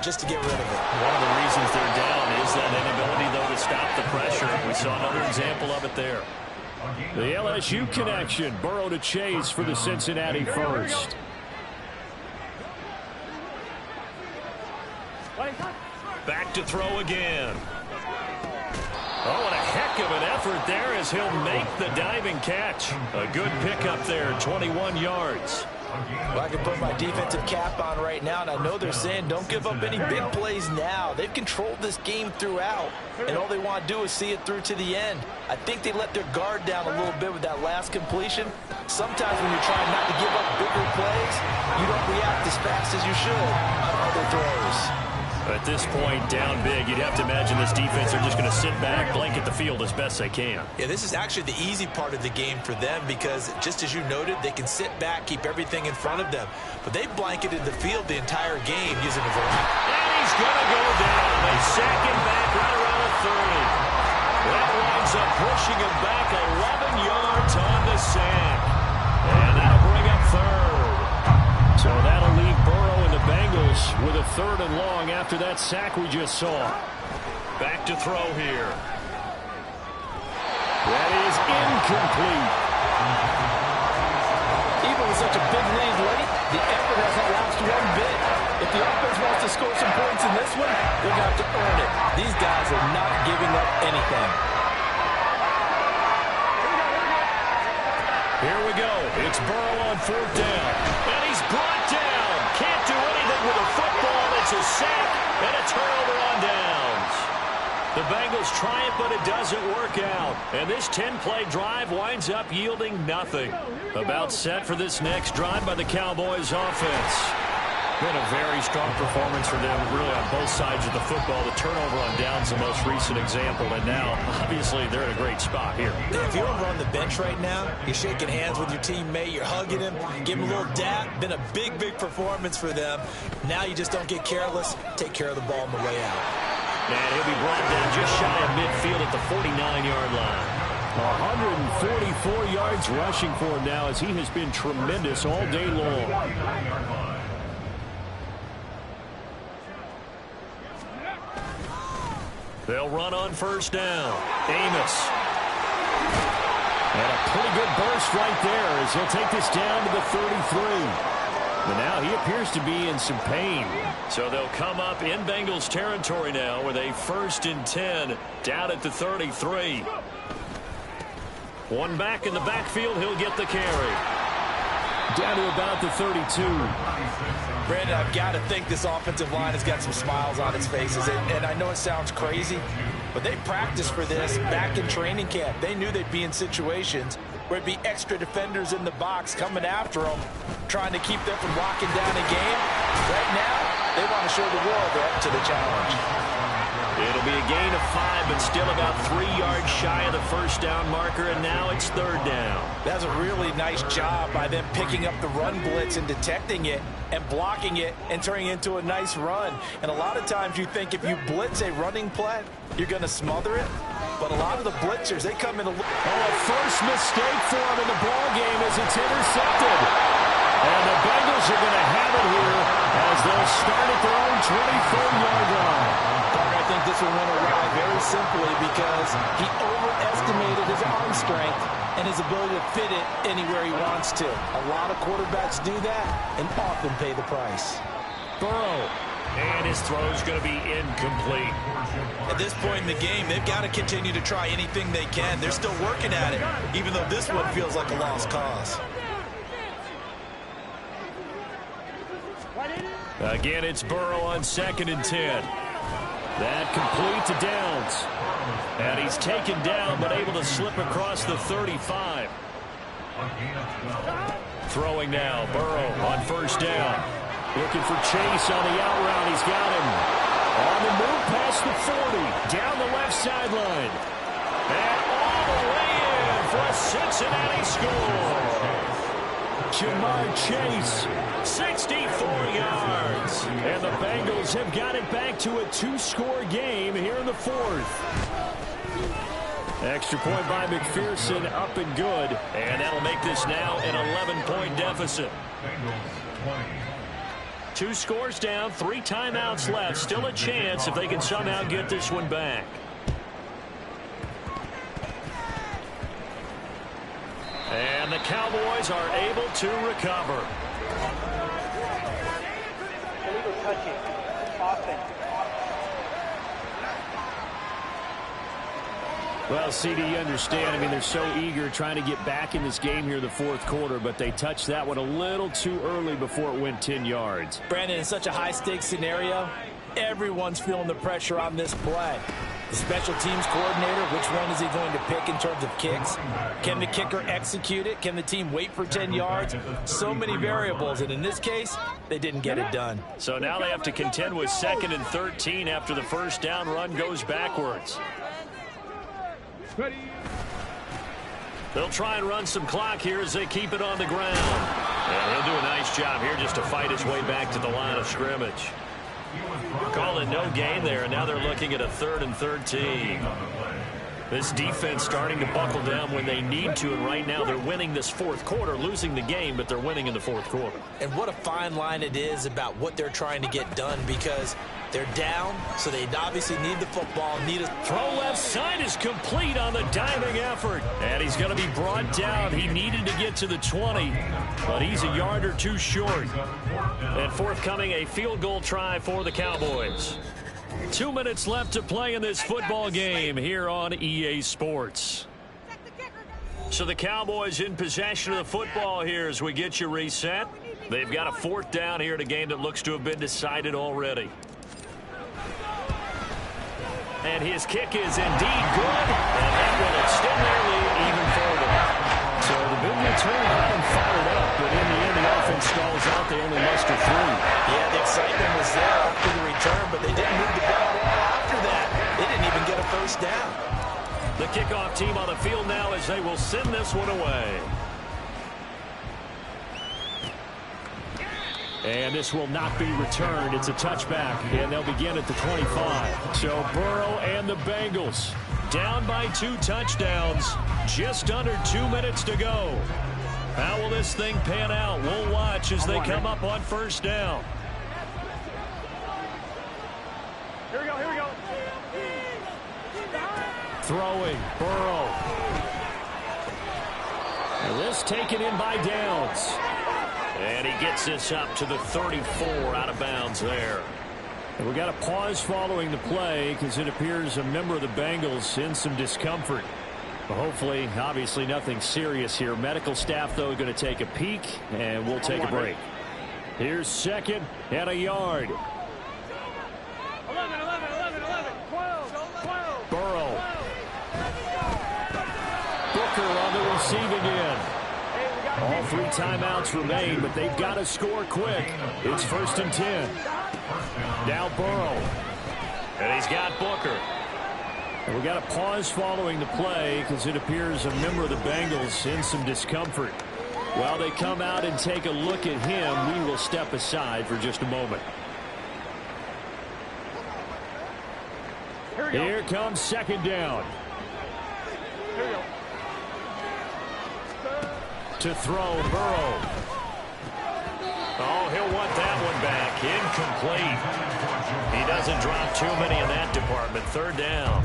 just to get rid of it. One of the reasons they're down is that inability, though, to stop the pressure. We saw another example of it there. The LSU connection. Burrow to Chase for the Cincinnati 1st. Back to throw again. Oh, and a heck of an effort there as he'll make the diving catch. A good pickup there, 21 yards. Well, I can put my defensive cap on right now, and I know they're saying don't give up any big plays now. They've controlled this game throughout, and all they want to do is see it through to the end. I think they let their guard down a little bit with that last completion. Sometimes when you're trying not to give up bigger plays, you don't react as fast as you should on other throws. At this point, down big, you'd have to imagine this defense are just going to sit back, blanket the field as best they can. Yeah, this is actually the easy part of the game for them because, just as you noted, they can sit back, keep everything in front of them. But they blanketed the field the entire game using a variety. And he's going to go down. They sack him back right around the 30. That winds up pushing him back 11 yards on the sack. And that'll bring up third. So that'll leave Burrow and the Bengals with a 3rd and long after that sack we just saw. Back to throw here. That is incomplete. Even with such a big lead late, the effort hasn't lapsed one bit. If the offense wants to score some points in this one, they're going to have to earn it. These guys are not giving up anything. Here we go. It's Burrow on 4th down. And he's brought down. Can't do anything with a football. It's a sack and a turnover on downs. The Bengals try it, but it doesn't work out. And this 10-play drive winds up yielding nothing. About set for this next drive by the Cowboys offense. Been a very strong performance for them, really, on both sides of the football. The turnover on downs the most recent example, and now, obviously, they're in a great spot here. If you're over on the bench right now, you're shaking hands with your teammate, you're hugging him, giving him a little dap. Been a big, big performance for them. Now you just don't get careless. Take care of the ball on the way out. And he'll be brought down just shy of midfield at the 49-yard line. 144 yards rushing for him now as he has been tremendous all day long. They'll run on 1st down. Amos. And a pretty good burst right there as he'll take this down to the 33. But now he appears to be in some pain. So they'll come up in Bengals territory now with a 1st and 10 down at the 33. One back in the backfield. He'll get the carry. Down to about the 32. Brandon, I've got to think this offensive line has got some smiles on its faces. And I know it sounds crazy, but they practiced for this back in training camp. They knew they'd be in situations where it'd be extra defenders in the box coming after them, trying to keep them from locking down a game. Right now, they want to show the world they're up to the challenge. It'll be a gain of 5, but still about 3 yards shy of the 1st down marker, and now it's 3rd down. That's a really nice job by them picking up the run blitz and detecting it and blocking it and turning it into a nice run. And a lot of times you think if you blitz a running play, you're going to smother it. But a lot of the blitzers, they come in a... a first mistake for him in the ball game as it's intercepted. And the Bengals are going to have it here as they'll start at their own 24-yard line. I think this will win a ride very simply because he overestimated his arm strength and his ability to fit it anywhere he wants to. A lot of quarterbacks do that and often pay the price. Burrow. And his throw's going to be incomplete. At this point in the game, they've got to continue to try anything they can. They're still working at it, even though this one feels like a lost cause. Again, it's Burrow on 2nd and 10. That complete to Downs. And he's taken down, but able to slip across the 35. Throwing now, Burrow on 1st down. Looking for Chase on the out route. He's got him. On the move past the 40. Down the left sideline. And all the way in for a Cincinnati score. Jamar Chase. 64 yards. And the Bengals have got it back to a 2-score game here in the 4th. Extra point by McPherson, up and good. And that'll make this now an 11-point deficit. 2 scores down, 3 timeouts left. Still a chance if they can somehow get this one back. And the Cowboys are able to recover. Illegal touching. Offense. Well, CD, you understand. I mean, they're so eager trying to get back in this game here in the 4th quarter, but they touched that one a little too early before it went 10 yards. Brandon, in such a high-stakes scenario, everyone's feeling the pressure on this play. The special teams coordinator, which one is he going to pick in terms of kicks? Can the kicker execute it? Can the team wait for 10 yards? So many variables, and in this case, they didn't get it done. So now they have to contend with 2nd and 13 after the first down run goes backwards. They'll try and run some clock here as they keep it on the ground. And he'll do a nice job here just to fight his way back to the line of scrimmage. Call it no gain there, and now they're looking at a 3rd and 13. This defense starting to buckle down when they need to, and right now they're winning this 4th quarter, losing the game, but they're winning in the 4th quarter. And what a fine line it is about what they're trying to get done, because they're down, so they obviously need the football, need a throw left side is complete on the diving effort. And he's going to be brought down. He needed to get to the 20, but he's a yard or two short. And forthcoming, a field goal try for the Cowboys. 2 minutes left to play in this football game here on EA Sports. So the Cowboys in possession of the football here as we get you reset. They've got a 4th down here in a game that looks to have been decided already. And his kick is indeed good, and that will extend their lead even further. So the big return had them fired up, but in the end the offense stalls out. They only muster 3. Yeah, the excitement was there after the return, but they didn't move the ball at all after that. They didn't even get a first down. The kickoff team on the field now as they will send this one away. And this will not be returned. It's a touchback, and they'll begin at the 25. So Burrow and the Bengals down by 2 touchdowns. Just under 2 minutes to go. How will this thing pan out? We'll watch as they come up on first down. Here we go, here we go. Throwing, Burrow. And this taken in by Downs. And he gets this up to the 34 out of bounds there. And we got a pause following the play because it appears a member of the Bengals in some discomfort. But hopefully, obviously nothing serious here. Medical staff, though, going to take a peek, and we'll take a break. Here's 2nd and a yard. 11, 12. Burrow. Booker on the receiving end. All 3 timeouts remain, but they've got to score quick. It's 1st and 10. Now Burrow. And he's got Booker. And we got a pause following the play because it appears a member of the Bengals in some discomfort. While they come out and take a look at him, we will step aside for just a moment. Here comes 2nd down. Here we go. To throw, Burrow. Oh, he'll want that one back. Incomplete. He doesn't drop too many in that department. 3rd down.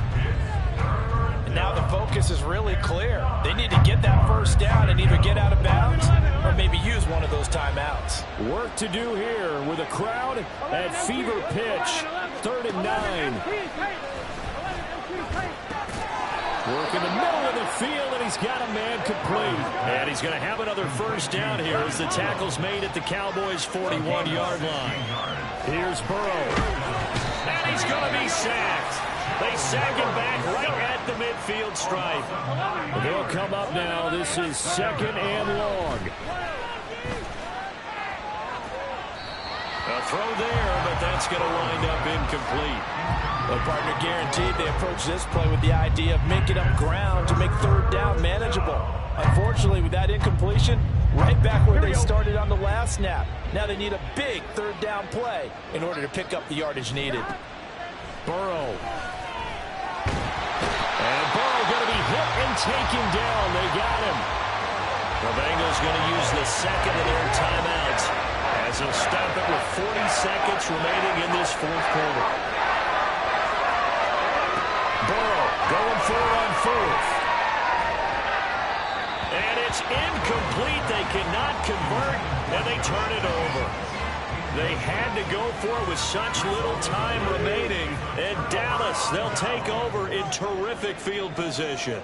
And now the focus is really clear. They need to get that first down and either get out of bounds or maybe use one of those timeouts. Work to do here with a crowd at fever pitch. 3rd and 9. Work in the middle of the field, and he's got a man complete. And he's going to have another first down here as the tackle's made at the Cowboys' 41-yard line. Here's Burrow. And he's going to be sacked. They sack him back right at the midfield stripe. They'll come up now. This is 2nd and long. A throw there, but that's going to wind up incomplete. Well, partner, guaranteed they approach this play with the idea of making up ground to make 3rd down manageable. Unfortunately, with that incompletion, right back where they started on the last snap. Now they need a big 3rd down play in order to pick up the yardage needed. Burrow. And Burrow going to be hit and taken down. They got him. The Bengals going to use the 2nd of their timeouts as they'll stop it with 40 seconds remaining in this 4th quarter. Burrow going for it on 4th. And it's incomplete. They cannot convert, and they turn it over. They had to go for it with such little time remaining. And Dallas, they'll take over in terrific field position.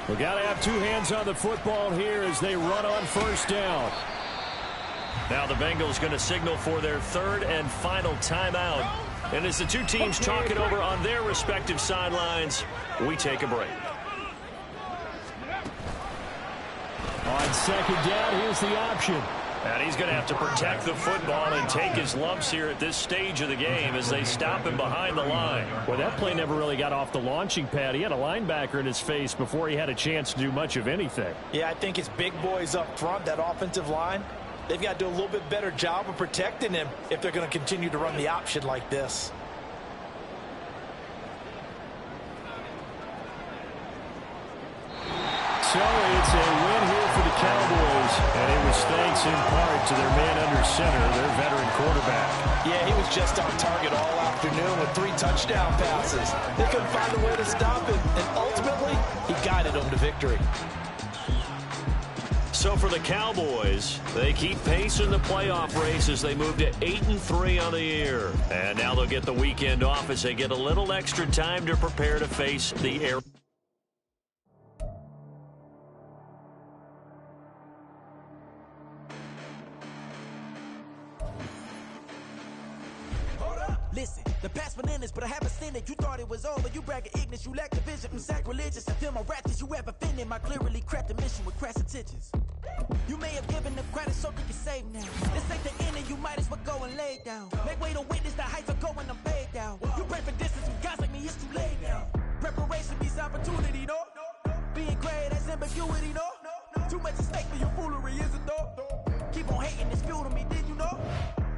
We got to have 2 hands on the football here as they run on first down. Now the Bengals going to signal for their third and final timeout. And as the two teams talk it over on their respective sidelines, we take a break. On second down, here's the option. And he's going to have to protect the football and take his lumps here at this stage of the game as they stop him behind the line. Well, that play never really got off the launching pad. He had a linebacker in his face before he had a chance to do much of anything. Yeah, I think it's big boys up front, that offensive line. They've got to do a little bit better job of protecting him if they're going to continue to run the option like this. So it's a win here for the Cowboys, and it was thanks in part to their man under center, their veteran quarterback. Yeah, he was just on target all afternoon with 3 touchdown passes. They couldn't find a way to stop him, and ultimately, he guided them to victory. So for the Cowboys, they keep pace in the playoff race as they move to 8-3 on the year. And now they'll get the weekend off as they get a little extra time to prepare to face the air. Listen, the past bananas, but I haven't seen it. You thought it was over, you bragging ignorance, you lack the vision. I'm sacrilegious, I feel my wrath as you ever offended. My clearly crafted mission with crass intentions. You may have given them credit so they can save now. This ain't the end and you might as well go and lay down. Make way to witness the heights are going, I'm paid down. You pray for distance with guys like me, it's too late now. Preparation beats opportunity, no? Being great, that's ambiguity, no? Too much at stake for your foolery, is it though? Keep on hating, it's fuel to me, did you know?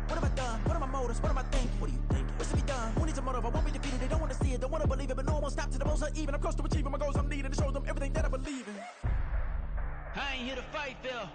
What have I done? What are my motives? What am I thinking? What are you thinking? What should be done? Who needs a motive? I won't be defeated. They don't want to see it. Don't want to believe it. But no one won't stop to the most uneven. I'm close to achieving my goals. I'm needing to show them everything that I believe in. I ain't here to fight, Phil.